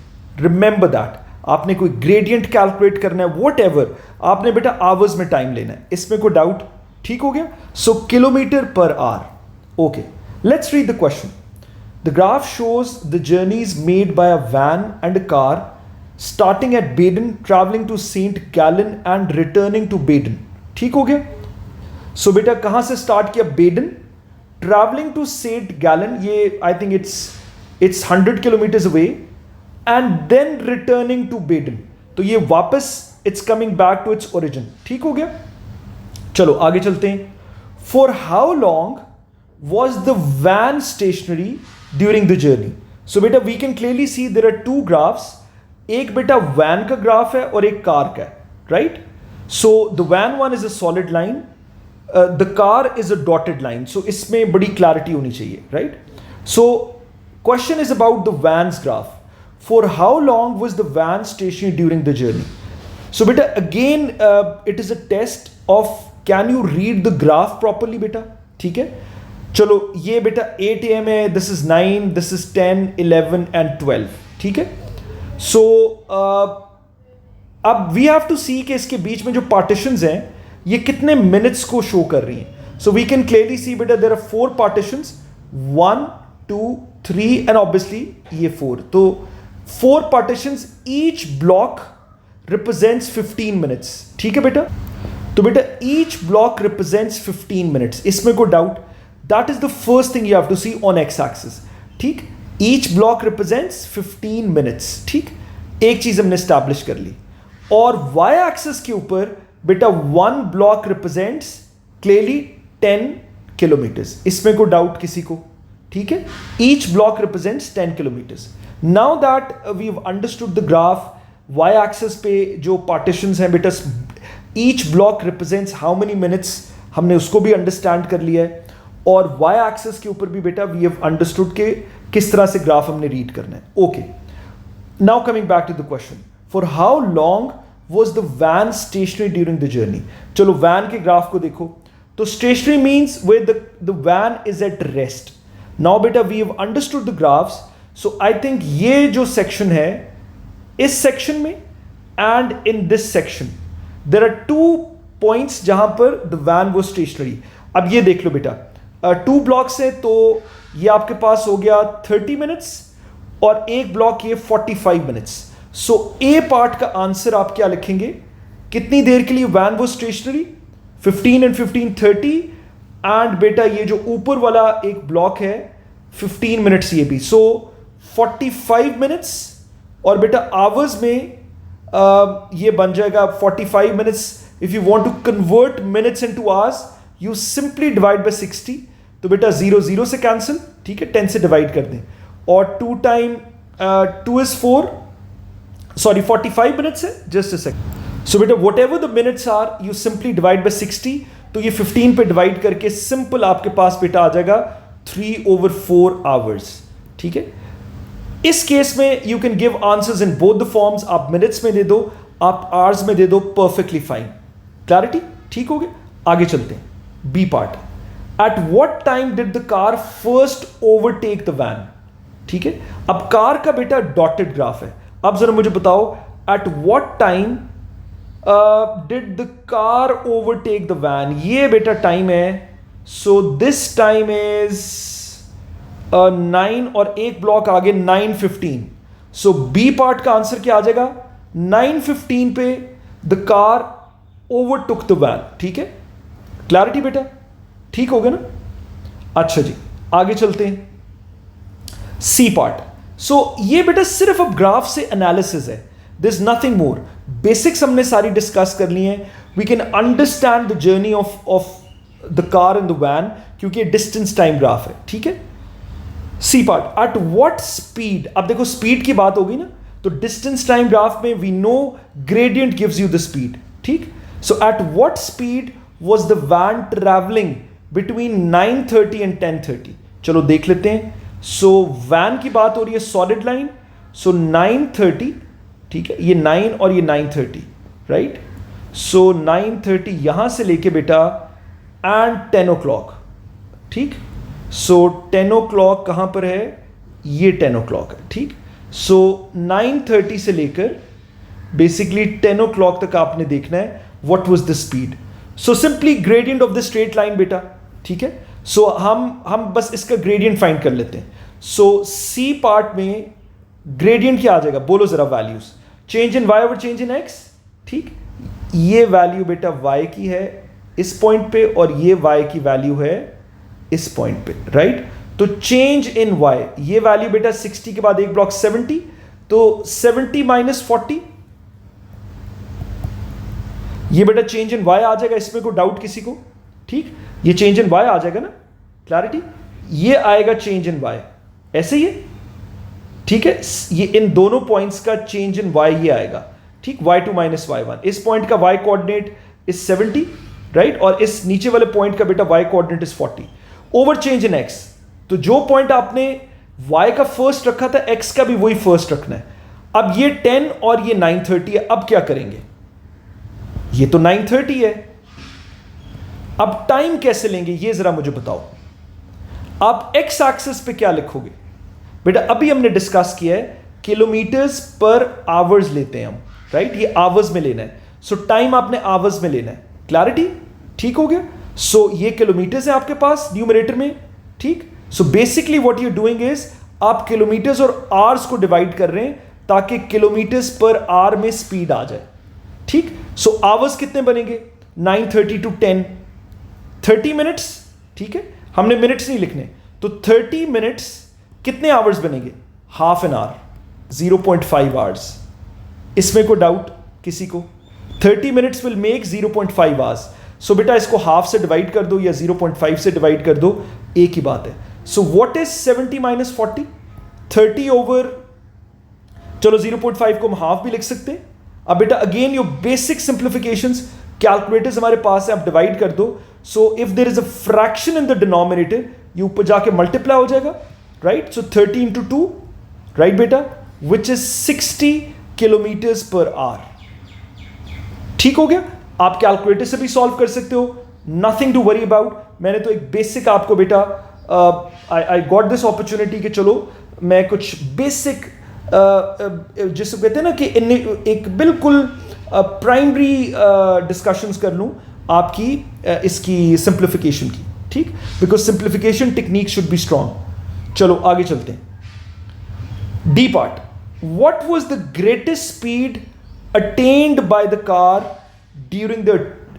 रिमेंबर दैट। आपने कोई ग्रेडियंट कैलकुलेट करना है, वॉट एवर, आपने बेटा आवर्स में टाइम लेना है, इसमें कोई डाउट, ठीक हो गया। So kilometre per hour, okay. Let's read the question. The graph shows the journeys made by a van and a car starting at Baden, travelling to Saint Gallen and returning to Baden, ठीक हो गया। So बेटा कहां से start किया, Baden, travelling to Saint Gallen, ये I think it's 100 kilometres away, and then returning to Baden, तो ये वापस it's coming back to its origin, ठीक हो गया। चलो आगे चलते हैं। For how long was the van stationary during the journey. So बेटा we can clearly see there are two graphs, एक बेटा वैन का ग्राफ है और एक कार का है, right. So the van one is a solid line, the car is a dotted line, so इसमें बड़ी क्लैरिटी होनी चाहिए, right. So question is about the van's graph. For how long was the van stationary during the journey? So beta again it is a test of can you read the graph properly beta, ठीक है। चलो ये बेटा 8 AM है, this is 9, this is 10, 11 and 12, ठीक है। So अब we have to see कि इसके बीच में जो partitions हैं ये कितने minutes को show कर रही हैं। So we can clearly see बेटा there are 4 partitions, 1, 2, 3 and obviously ये 4, तो 4 partitions, each block represents 15 minutes, ठीक है बेटा। तो बेटा each block represents 15 minutes, इसमें कोई doubt, that is the first thing you have to see on x axis, ठीक। each block represents 15 minutes, ठीक, एक चीज हमने establish कर ली। और y axis के ऊपर बेटा 1 block represents clearly 10 kilometers, इसमें कोई डाउट किसी को, ठीक है। each block represents 10 kilometers. Now that we've understood the graph, y-axis पे जो partitions हैं बेटा, each block represents how many minutes, हमने उसको भी understand कर लिया है, और y-axis के ऊपर भी बेटा we have understood के किस तरह से ग्राफ हमने रीड करना है, okay. Now coming back to the question, for how long was the van stationary during the journey? चलो van के ग्राफ को देखो, तो stationary means where the van is at rest. Now बेटा we have understood the graphs. So I think ये जो section है, इस section में and in this section there are 2 points जहां पर the van was stationary. अब ये देख लो बेटा, 2 blocks है, तो ये आपके पास हो गया 30 minutes और एक ब्लॉक ये 45 minutes. So A part का आंसर आप क्या लिखेंगे, कितनी देर के लिए van was stationary, 15 and 15 30, and बेटा ये जो ऊपर वाला एक ब्लॉक है 15 minutes ये भी, so 45 minutes, और बेटा आवर्स में ये बन जाएगा 45 minutes. If you want to convert minutes into hours you simply divide by 60, तो बेटा 0 0 से कैंसिल, ठीक है, 10 से डिवाइड कर दें, और 2 टाइम 2 इज 4, सॉरी 45 मिनट्स है, जस्ट अ सेकंड। सो बेटा whatever the minutes are you simply divide by 60, तो ये 15 पे डिवाइड करके सिंपल आपके पास बेटा आ जाएगा 3/4 आवर्स, ठीक है। इस केस में you can give answers in both the forms, आप मिनट्स में दे दो, आप आवर्स में दे दो, परफेक्टली फाइन, क्लैरिटी, ठीक हो गया। आगे चलते हैं, B part. At what time did the car first overtake the van, ठीक है। अब कार का बेटा डॉटेड ग्राफ है, अब जरा मुझे बताओ at what time did the car overtake the van, ये बेटा टाइम है, सो दिस टाइम इज 9 और एक ब्लॉक आगे 9:15, सो बी पार्ट का आंसर क्या आ जाएगा, 9:15 पे the car overtook the van, ठीक है, क्लैरिटी बेटा, ठीक हो गया ना। अच्छा जी आगे चलते हैं, सी पार्ट। सो ये बेटा सिर्फ अब ग्राफ से एनालिसिस है, दिस नथिंग मोर, बेसिक्स हमने सारी डिस्कस कर ली हैं, we can understand the journey of the car in the van, क्योंकि डिस्टेंस टाइम ग्राफ है, ठीक है। C part, at what speed, अब देखो स्पीड की बात होगी ना, तो डिस्टेंस टाइम ग्राफ में we know gradient gives you the speed, ठीक। So at what speed was the van travelling between 9:30 and 10:30, चलो देख लेते हैं। सो वैन की बात हो रही है सॉलिड लाइन, सो 9:30, ठीक है, ये 9 और ये 9:30, राइट। सो 9:30 यहां से लेके बेटा एंड 10 o'clock, ठीक। सो 10 o'clock कहां पर है, ये 10 o'clock है, ठीक। सो 9:30 से लेकर बेसिकली 10 o'clock तक आपने देखना है what was the speed. So simply gradient of the straight line बेटा, ठीक है। सो हम बस इसका ग्रेडियंट फाइंड कर लेते हैं। सो सी पार्ट में ग्रेडियंट क्या आ जाएगा, बोलो जरा values, change in Y over change in X, ठीक। ये वैल्यू बेटा वाई की है इस पॉइंट पे और ये वाई की वैल्यू है इस पॉइंट पे, राइट। तो चेंज इन वाई, ये वैल्यू बेटा 60 के बाद एक ब्लॉक 70, तो 70 - 40, ये बेटा चेंज इन वाई आ जाएगा। इसमें कोई डाउट किसी को, ठीक। ये चेंज इन वाई आ जाएगा ना, क्लैरिटी। ये आएगा चेंज इन वाई, ऐसे ही है, ठीक है। ये इन दोनों पॉइंट्स का चेंज इन वाई ये आएगा, ठीक। y2 - y1, इस पॉइंट का y कोऑर्डिनेट इज 70, राइट, और इस नीचे वाले पॉइंट का बेटा y coordinate is 40 over change in x। तो जो पॉइंट आपने y का फर्स्ट रखा था, x का भी वही फर्स्ट रखना है। अब ये 10 और ये 9:30 है, अब क्या करेंगे, ये तो 9:30 है, अब टाइम कैसे लेंगे ये जरा मुझे बताओ। आप x एक्सिस पे क्या लिखोगे बेटा, अभी हमने डिस्कस किया है किलोमीटर्स पर आवर्स लेते हैं हम, राइट, ये आवर्स में लेना है। सो टाइम आपने आवर्स में लेना है, क्लैरिटी, ठीक हो गया। सो ये किलोमीटर्स है आपके पास न्यूमरेटर में, ठीक। सो basically what you doing is आप किलोमीटर्स और आवर्स को डिवाइड कर रहे हैं ताकि किलोमीटर्स पर आवर में स्पीड आ जाए, ठीक। सो आवर्स कितने बनेंगे, 9:30 to 10, 30 मिनट्स, ठीक है, हमने मिनट्स नहीं लिखने। तो 30 मिनट्स कितने आवर्स बनेंगे, हाफ एन आवर, 0.5 आवर्स। इसमें कोई डाउट किसी को, 30 मिनट्स विल मेक 0.5 आवर्स। सो बेटा इसको हाफ से डिवाइड कर दो या 0.5 से डिवाइड कर दो, एक ही बात है। सो व्हाट इज 70 - 40, 30 ओवर, चलो 0.5 को हम हाफ भी लिख सकते हैं। अब बेटा again your basic simplifications, calculators हमारे पास है, आप डिवाइड कर दो। So if there is a fraction in the denominator, ये ऊपर जाके मल्टीप्लाई हो जाएगा, राइट। सो 30 × 2, राइट बेटा, which is 60 kilometres per hour, ठीक हो गया। आप कैलकुलेटर से भी सॉल्व कर सकते हो, नथिंग टू वरी अबाउट। मैंने तो एक बेसिक आपको बेटा आई गॉट दिस अपॉर्चुनिटी कि चलो मैं कुछ बेसिक जिसको कहते हैं ना कि एक बिल्कुल प्राइमरी डिस्कशंस कर लूं आपकी इसकी सिंप्लीफिकेशन की, ठीक, because simplification technique should be strong. चलो आगे चलते हैं। D part, what was the greatest speed attend bye the car during the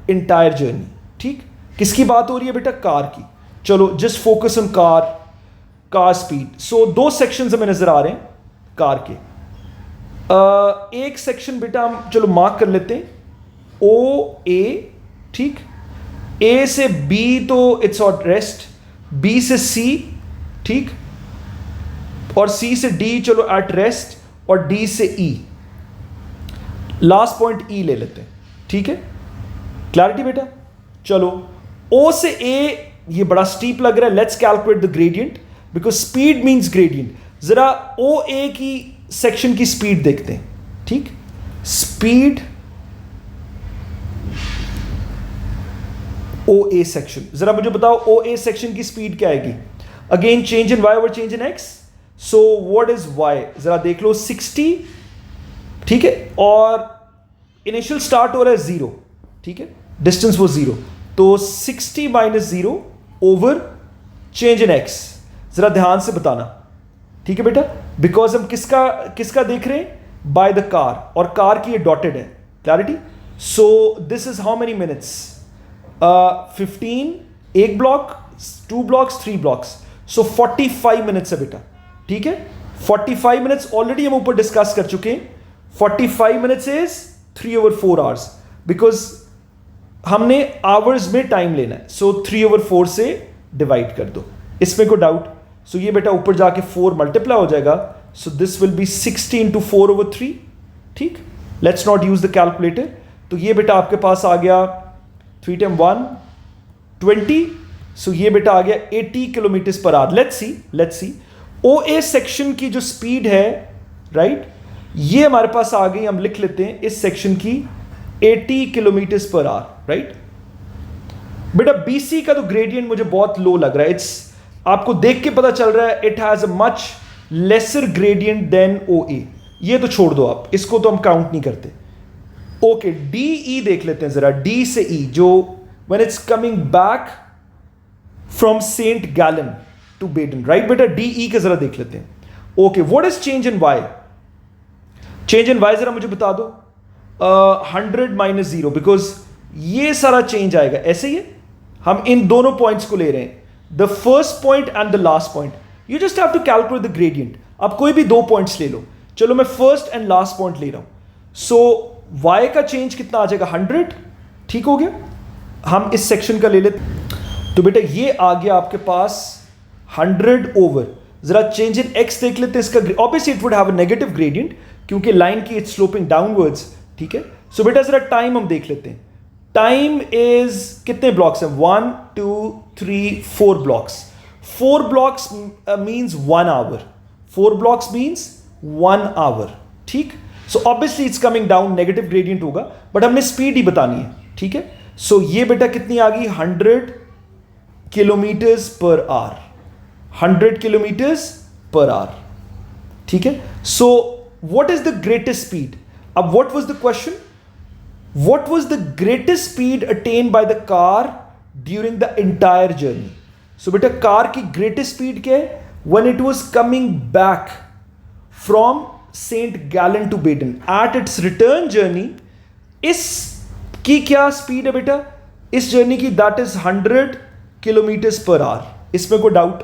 entire journey, ठीक। किसकी बात हो रही है बेटा, कार की। चलो just focus on car speed. So दो सेक्शंस हमें नजर आ रहे हैं कार के। एक सेक्शन बेटा हम चलो मार्क कर लेते हैं, ओ ए, ठीक। ए से बी तो इट्स ऑन रेस्ट, बी से सी, ठीक, और सी से डी चलो एट रेस्ट, और डी से ई, लास्ट पॉइंट ई ले लेते हैं, ठीक है, क्लैरिटी बेटा। चलो ओ से ए ये बड़ा स्टीप लग रहा है, let's calculate the gradient because speed means gradient. जरा ओ ए की सेक्शन की स्पीड देखते हैं, ठीक। स्पीड ओ ए सेक्शन, जरा मुझे बताओ ओ ए सेक्शन की स्पीड क्या आएगी। Again change in Y over change in X. So what is Y, जरा देख लो 60, ठीक है, और इनिशियल स्टार्ट हो रहा है 0, ठीक है, डिस्टेंस वो 0, तो 60 - 0 ओवर चेंज इन एक्स। जरा ध्यान से बताना, ठीक है बेटा, बिकॉज हम किसका देख रहे हैं, बाय द कार, और कार की ये डॉटेड है, clarity. So this is how many minutes, 15, एक ब्लॉक, 2 ब्लॉक्स, 3 ब्लॉक्स, सो 45 मिनट्स है बेटा, ठीक है। 45 मिनट्स ऑलरेडी हम ऊपर डिस्कस कर चुके हैं। 45 minutes is 3 over 4 hours, because हमने आवर्स में टाइम लेना है। सो 3 over 4 से डिवाइड कर दो, इसमें कोई डाउट। सो ये बेटा ऊपर जाके 4 मल्टीप्लाई हो जाएगा, so this will be 60 × 4 over 3, ठीक। Let's not use the calculator. तो ये बेटा आपके पास आ गया 3 × 1 20, सो ये बेटा आ गया 80 kilometre per hour. Let's see O A section की जो स्पीड है राइट। ये हमारे पास आ गई, हम लिख लेते हैं इस सेक्शन की 80 किलोमीटर पर आवर, राइट। बेटा बीसी का तो ग्रेडियंट मुझे बहुत लो लग रहा है, इट्स आपको देख के पता चल रहा है it has a much lesser gradient than O A. ये तो छोड़ दो आप, इसको तो हम काउंट नहीं करते। ओके, डी ई देख लेते हैं जरा, डी से ई, जो when it's coming back from Saint Gallen to Baden, right बेटा। डी ई का जरा देख लेते हैं। Okay, what is change in Y? Change in Y जरा मुझे बता दो। 100 माइनस 0, बिकॉज ये सारा चेंज आएगा ऐसे ही है। हम इन दोनों पॉइंट्स को ले रहे हैं, the first point and the last point. You just have to calculate the gradient. आप कोई भी दो पॉइंट्स ले लो, चलो मैं फर्स्ट एंड लास्ट पॉइंट ले रहा हूं। सो y का चेंज कितना आ जाएगा? 100, ठीक हो गया। हम इस सेक्शन का ले लेते, तो बेटा ये आ गया आपके पास 100 ओवर, जरा चेंज इन x देख लेते हैं इसका। Obviously it would have a negative gradient क्योंकि लाइन की इट्स स्लोपिंग डाउनवर्ड्स, ठीक है। सो बेटा जरा टाइम हम देख लेते हैं। टाइम इज कितने ब्लॉक्स हैं? 1 2 3 4 blocks. 4 blocks means 1 hour. 4 blocks means 1 hour, ठीक। So obviously it's coming down, negative gradient होगा, बट हमने स्पीड ही बतानी है, ठीक है। सो ये बेटा कितनी आ गई? 100 kilometres per our. 100 kilometres per hour, ठीक है। So what is the greatest speed? अब what was the question? What was the greatest speed attained by the car during the entire journey? So बेटा कार की greatest speed क्या है? When it was coming back from Saint Gallen to Baden, at its return journey, इस की क्या speed है बेटा इस जर्नी की? That is 100 kilometres per our. इसमें कोई डाउट?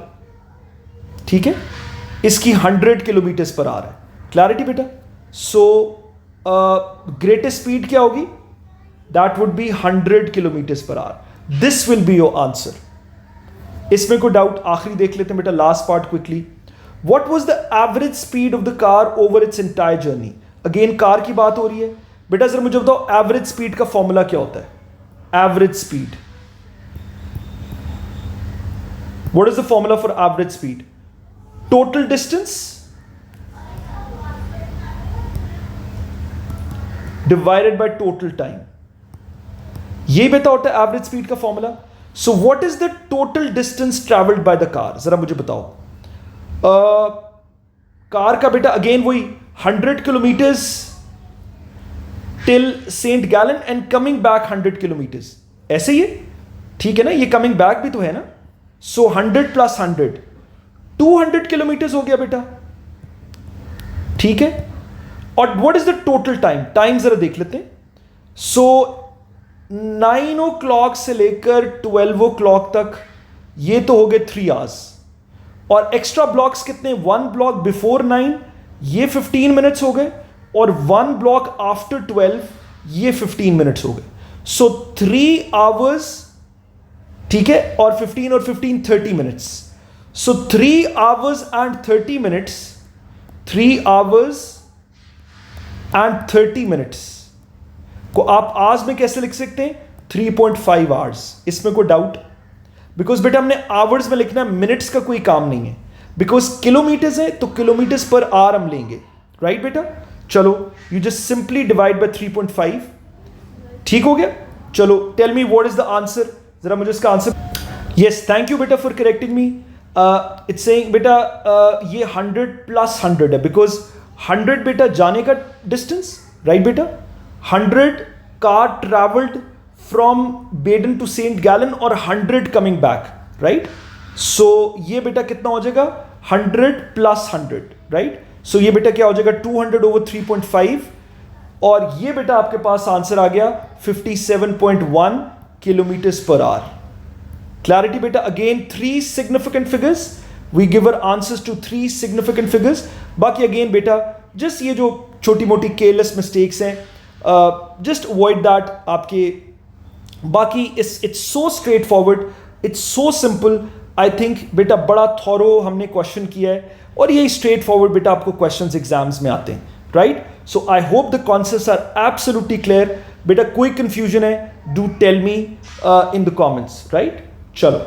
ठीक है, इसकी 100 किलोमीटर्स पर आवर है। क्लैरिटी बेटा? सो ग्रेटेस्ट स्पीड क्या होगी? That would be 100 kilometres per our. This will be your answer. इसमें कोई डाउट? आखिरी देख लेते हैं बेटा, last part quickly. What was the average speed of the car over its entire journey? Again car की बात हो रही है बेटा, जरा मुझे बताओ एवरेज स्पीड का फॉर्मूला क्या होता है? Average speed, what is the formula for average speed? Total distance divided by total time. ये बेटा होता है एवरेज स्पीड का formula. So what is the total distance travelled by the car? जरा मुझे बताओ। कार का बेटा अगेन वही 100 kilometres till Saint Gallen and coming back 100 kilometres, ऐसे ही है, ठीक है ना। ये कमिंग बैक भी तो है ना। सो 100 प्लस 100 200 किलोमीटर्स हो गया बेटा, ठीक है। और what is the total time? Time जरा देख लेते हैं। सो 9 o'clock से लेकर 12 o'clock तक ये तो हो गए 3 आवर्स, और एक्स्ट्रा ब्लॉक्स कितने? 1 ब्लॉक बिफोर 9 ये 15 मिनट्स हो गए, और 1 ब्लॉक आफ्टर 12 ये 15 मिनट्स हो गए। सो 3 आवर्स, ठीक है, और 15 और 15 30 minutes. So 3 hours and 30 minutes, 3 hours and 30 minutes को आप आवर्स में कैसे लिख सकते हैं? 3.5 आवर्स। इसमें कोई डाउट? बिकॉज बेटा हमने आवर्स में लिखना है, मिनट्स का कोई काम नहीं है, बिकॉज किलोमीटर्स है तो किलोमीटर्स पर आवर हम लेंगे, राइट बेटा। चलो you just simply divide by 3.5, ठीक हो गया। चलो tell me what is the answer, जरा मुझे इसका आंसर। यस, थैंक यू बेटा for correcting me. It's saying बेटा ये 100 प्लस 100 है, बिकॉज 100 बेटा जाने का डिस्टेंस, राइट बेटा। 100 car travelled from Baden to Saint Gallen और 100 कमिंग बैक, राइट। सो ये बेटा कितना हो जाएगा? 100 प्लस 100, राइट। सो ये बेटा क्या हो जाएगा? 200 ओवर 3.5, और ये बेटा आपके पास आंसर आ गया 57.1 किलोमीटर्स पर आवर। क्लैरिटी बेटा? Again 3 significant figures, we give our answers to 3 significant figures. बाकी अगेन बेटा जस्ट ये जो छोटी मोटी केयरलेस मिस्टेक्स हैं, जस्ट अवॉइड दैट। आपके बाकी it's so straight forward, it's so simple. I think बेटा बड़ा थॉरो हमने क्वेश्चन किया है, और यही स्ट्रेट फॉरवर्ड बेटा आपको क्वेश्चंस एग्जाम्स में आते हैं, right. So I hope the concepts are absolutely clear. बेटा कोई कंफ्यूजन है, do tell me in the comments, right. चलो